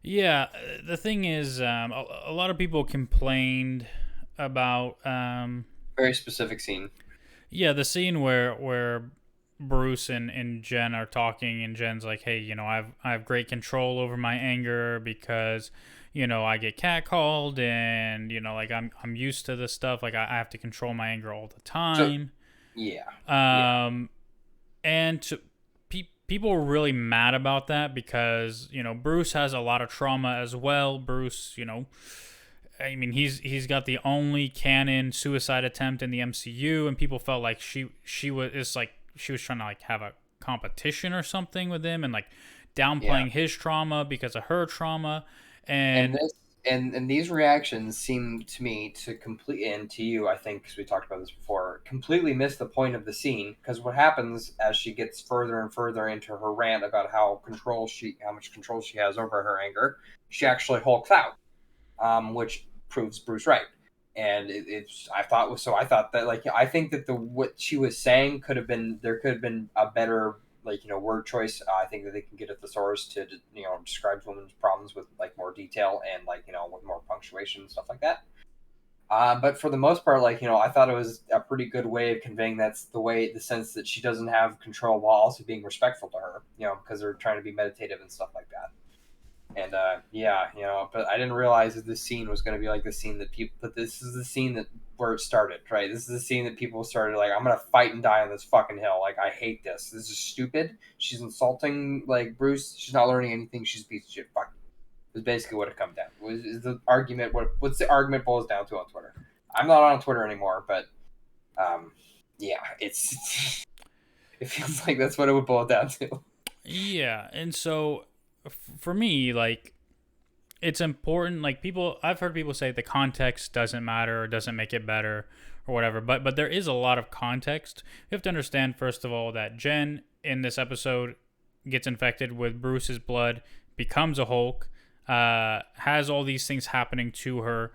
Yeah, the thing is, a lot of people complained about, Very specific scene. yeah, the scene where Bruce and Jen are talking, and Jen's like, "Hey, I have great control over my anger because, I get catcalled, and like I'm used to this stuff. Like I have to control my anger all the So time." yeah, yeah, Um, and people were really mad about that because Bruce has a lot of trauma as well. Bruce, I mean, he's got the only canon suicide attempt in the MCU, and people felt like she was it's like she was trying to like have a competition or something with him, and like yeah. downplaying his trauma because of her trauma, And and this and these reactions seem to me to complete, and to you, I think, because we talked about this before, completely miss the point of the scene. Because what happens as she gets further and further into her rant about how much control she has over her anger, she actually hulks out, which proves Bruce right. And it's I thought was so I thought that like I think that the what she was saying could have been a better word choice. I think that they can get a thesaurus to describe women's problems with like more detail and with more punctuation and stuff like that. But for the most part, I thought it was a pretty good way of conveying that's the sense that she doesn't have control while also being respectful to her, because they're trying to be meditative and stuff like that. And yeah, but I didn't realize that this scene was going to be like the scene that people. But this is the scene that where it started, right? This is the scene that people started like, I'm gonna fight and die on this fucking hill. Like, I hate this. This is stupid. She's insulting like Bruce. She's not learning anything. She's a piece of shit. Fuck. Is basically what it comes down. Is the argument what's the argument boils down to on Twitter? I'm not on Twitter anymore, but um, yeah, it's it feels like that's what it would boil down to. yeah, and so for me, like it's important. Like I've heard people say the context doesn't matter or doesn't make it better or whatever, but there is a lot of context. You have to understand first of all that Jen in this episode gets infected with Bruce's blood, becomes a Hulk, has all these things happening to her,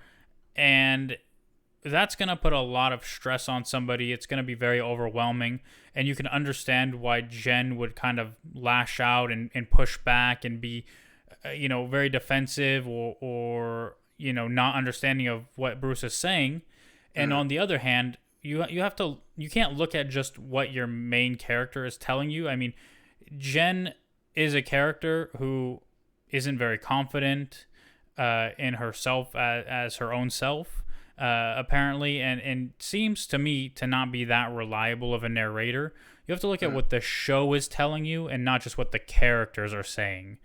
and that's going to put a lot of stress on somebody. It's going to be very overwhelming. And you can understand why Jen would kind of lash out and push back and be, very defensive or, not understanding of what Bruce is saying. And Mm, on the other hand, you can't look at just what your main character is telling you. I mean, Jen is a character who isn't very confident in herself as her own self, apparently, and seems to me to not be that reliable of a narrator. You have to look at mm, what the show is telling you and not just what the characters are saying.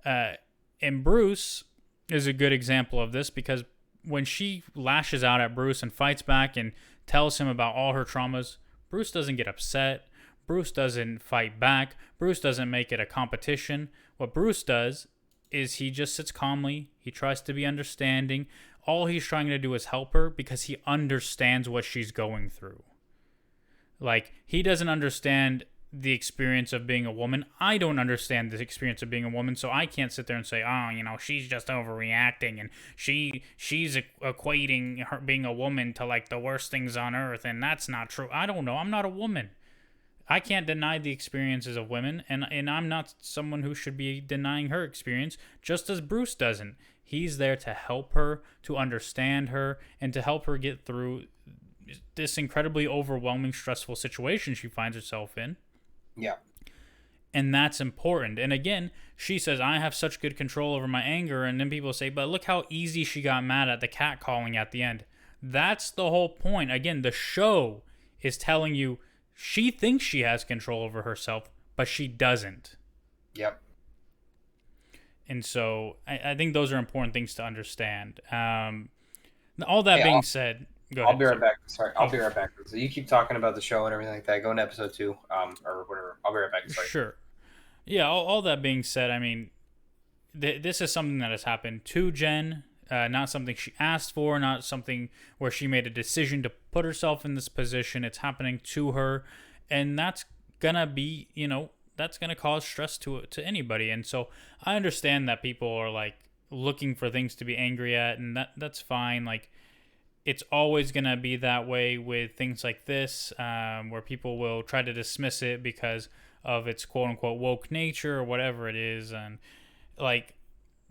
Uh, and Bruce is a good example of this because when she lashes out at Bruce and fights back and tells him about all her traumas, Bruce doesn't get upset. Bruce doesn't fight back. Bruce doesn't make it a competition. What Bruce does is he just sits calmly. He tries to be understanding. All he's trying to do is help her because he understands what she's going through. Like, he doesn't understand the experience of being a woman. I don't understand the experience of being a woman, so I can't sit there and say, "Oh, she's just overreacting and she's equating her being a woman to like the worst things on earth," and that's not true. I don't know. I'm not a woman. I can't deny the experiences of women, and I'm not someone who should be denying her experience, just as Bruce doesn't. He's there to help her, to understand her, and to help her get through this incredibly overwhelming, stressful situation she finds herself in. yeah. And that's important. And again, she says, I have such good control over my anger. And then people say, but look how easy she got mad at the cat calling at the end. That's the whole point. Again, the show is telling you she thinks she has control over herself, but she doesn't. Yep. And so I think those are important things to understand. All that Hey, being said, go I'll ahead. be right Sorry. back. Sorry, I'll Oh, be right back. So you keep talking about the show and everything like that. Go into episode two, or whatever. I'll be right back. Sorry. sure. Yeah, all that being said, I mean, this is something that has happened to Jen, not something she asked for, not something where she made a decision to put herself in this position. It's happening to her, and that's gonna be, that's gonna cause stress to anybody. And so I understand that people are like looking for things to be angry at, and that's fine. Like it's always gonna be that way with things like this, where people will try to dismiss it because of its quote unquote woke nature or whatever it is, and like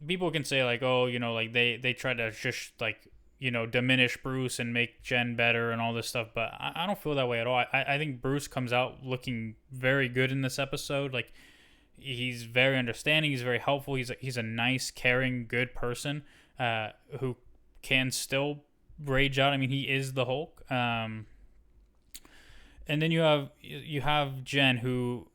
people can say like, oh, like they try to just like, diminish Bruce and make Jen better and all this stuff, but I don't feel that way at all. I think Bruce comes out looking very good in this episode. Like, he's very understanding, he's very helpful, he's a nice, caring, good person, who can still rage out. I mean, he is the Hulk. And then you have Jen, who,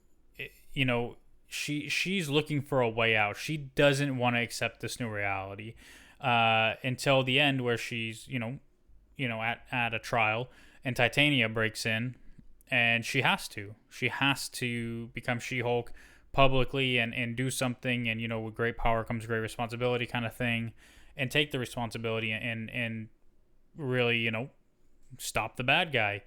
she's looking for a way out. She doesn't want to accept this new reality, until the end, where she's at a trial, and Titania breaks in, and she has to become She-Hulk publicly, and do something, and with great power comes great responsibility, kind of thing, and take the responsibility, and really stop the bad guy.